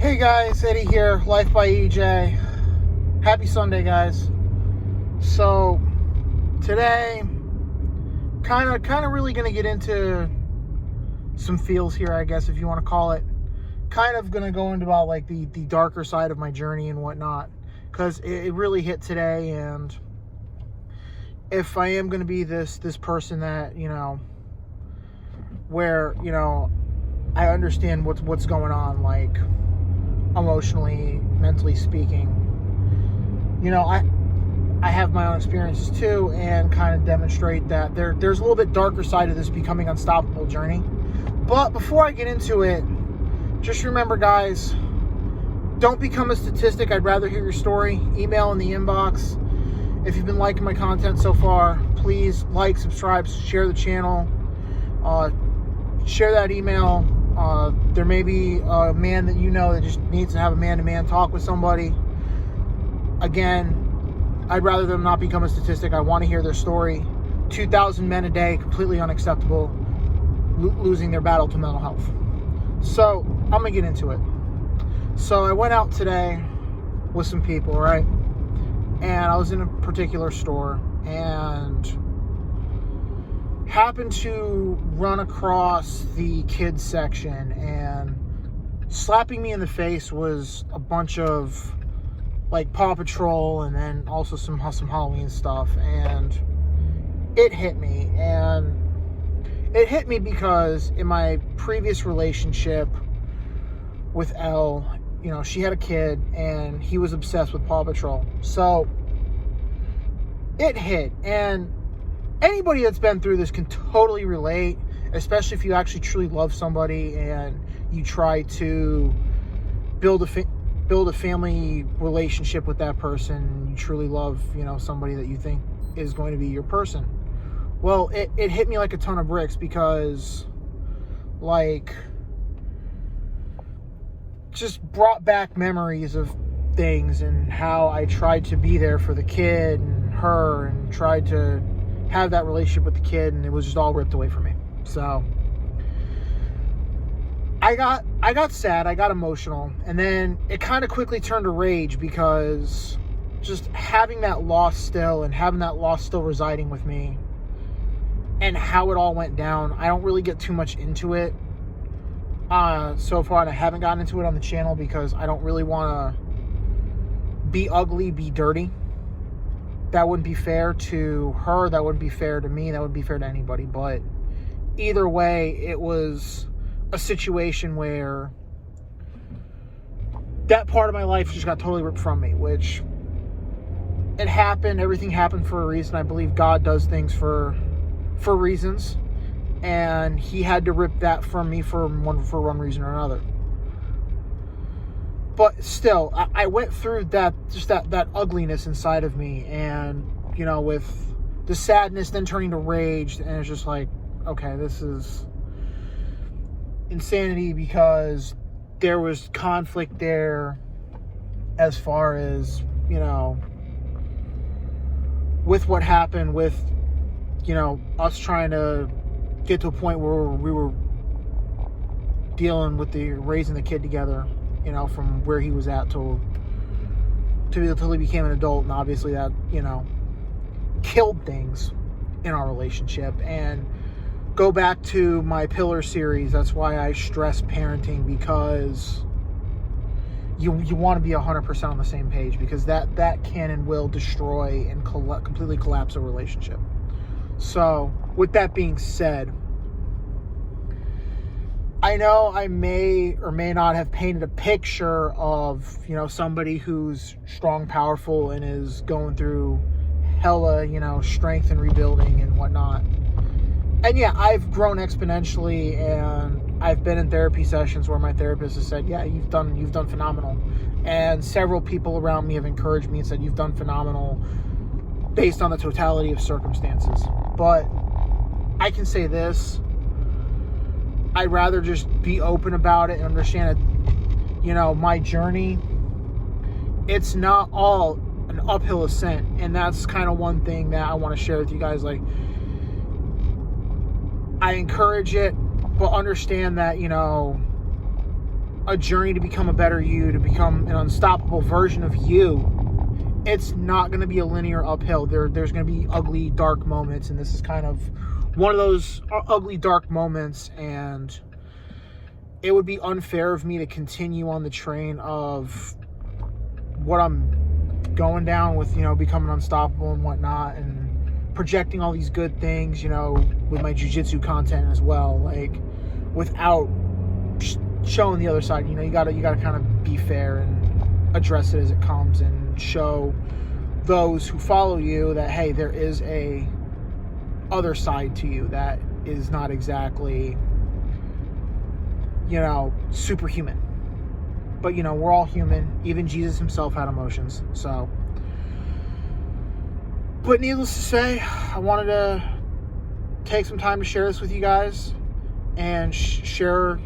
Hey guys, Eddie here, Life by EJ. Happy Sunday, guys. So today, kind of really gonna get into some feels here, I guess, if you want to call it. Kind of gonna go into about like the darker side of my journey and whatnot, because it really hit today. And if I am gonna be this person that where I understand what's going on, like emotionally, mentally speaking. I have my own experiences too, and kind of demonstrate that there's a little bit darker side of this becoming unstoppable journey. But before I get into it, just remember, guys, don't become a statistic. I'd rather hear your story. Email in the inbox. If you've been liking my content so far, please like, subscribe, share the channel, share that email. There may be a man that that just needs to have a man-to-man talk with somebody. Again, I'd rather them not become a statistic. I want to hear their story. 2,000 men a day, completely unacceptable, losing their battle to mental health. So I'm going to get into it. So I went out today with some people, right? And I was in a particular store and happened to run across the kids section, and slapping me in the face was a bunch of like Paw Patrol and then also some Halloween stuff. And it hit me, because in my previous relationship with Elle, she had a kid and he was obsessed with Paw Patrol. So it hit, and anybody that's been through this can totally relate, especially if you actually truly love somebody and you try to build a family relationship with that person. You truly love, somebody that you think is going to be your person. Well, it hit me like a ton of bricks, because just brought back memories of things and how I tried to be there for the kid and her and tried to have that relationship with the kid, and it was just all ripped away from me. So I got sad, I got emotional, and then it kind of quickly turned to rage, because just having that loss still residing with me and how it all went down. I don't really get too much into it so far, and I haven't gotten into it on the channel because I don't really want to be ugly, be dirty. That wouldn't be fair to her. That wouldn't be fair to me. That wouldn't be fair to anybody. But either way, it was a situation where that part of my life just got totally ripped from me, which it happened. Everything happened for a reason. I believe God does things for reasons. And he had to rip that from me for one reason or another. But still, I went through that ugliness inside of me, and, with the sadness then turning to rage, and it's just like, okay, this is insanity, because there was conflict there as far as, with what happened with, us trying to get to a point where we were dealing with raising the kid together, from where he was at till he became an adult. And obviously that, killed things in our relationship. And go back to my pillar series. That's why I stress parenting, because you want to be 100% on the same page, because that can and will destroy and completely collapse a relationship. So with that being said, I know I may or may not have painted a picture of, somebody who's strong, powerful, and is going through hella, strength and rebuilding and whatnot. And yeah, I've grown exponentially, and I've been in therapy sessions where my therapist has said, yeah, you've done phenomenal. And several people around me have encouraged me and said, you've done phenomenal based on the totality of circumstances. But I can say this, I'd rather just be open about it and understand that, my journey, it's not all an uphill ascent. And that's kind of one thing that I want to share with you guys. Like, I encourage it, but understand that, a journey to become a better you, to become an unstoppable version of you, it's not going to be a linear uphill. There's going to be ugly, dark moments, and this is kind of one of those ugly, dark moments, and it would be unfair of me to continue on the train of what I'm going down with, becoming unstoppable and whatnot, and projecting all these good things, with my jiu-jitsu content as well, like, without showing the other side. You gotta kind of be fair and address it as it comes, and show those who follow you that, hey, there is a other side to you that is not exactly, superhuman. But, we're all human. Even Jesus himself had emotions. So, but needless to say, I wanted to take some time to share this with you guys, and share,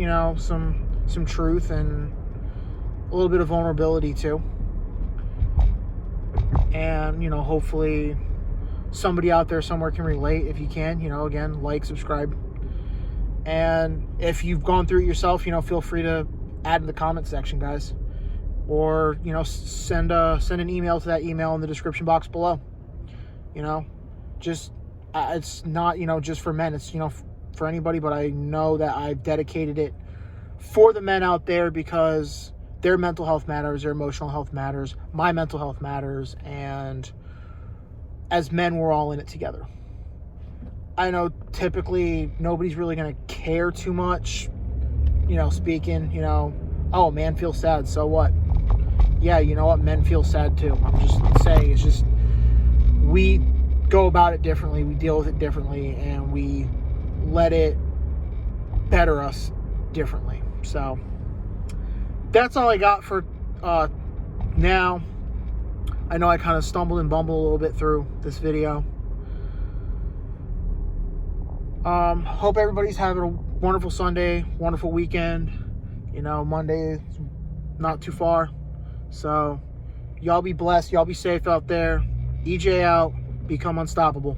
some truth and a little bit of vulnerability too. And, hopefully somebody out there somewhere can relate. If you can, again, like, subscribe. And if you've gone through it yourself, feel free to add in the comment section, guys. Or, send an email to that email in the description box below. Just, it's not, just for men. It's, for anybody, but I know that I've dedicated it for the men out there, because their mental health matters, their emotional health matters, my mental health matters, and as men, we're all in it together. I know typically nobody's really going to care too much, speaking, oh, man feels sad, so what? Yeah, you know what? Men feel sad too. I'm just saying, it's just, we go about it differently, we deal with it differently, and we let it better us differently. So that's all I got for now. I know I kind of stumbled and bumbled a little bit through this video. Hope everybody's having a wonderful Sunday, wonderful weekend. Monday is not too far. So y'all be blessed. Y'all be safe out there. EJ out. Become unstoppable.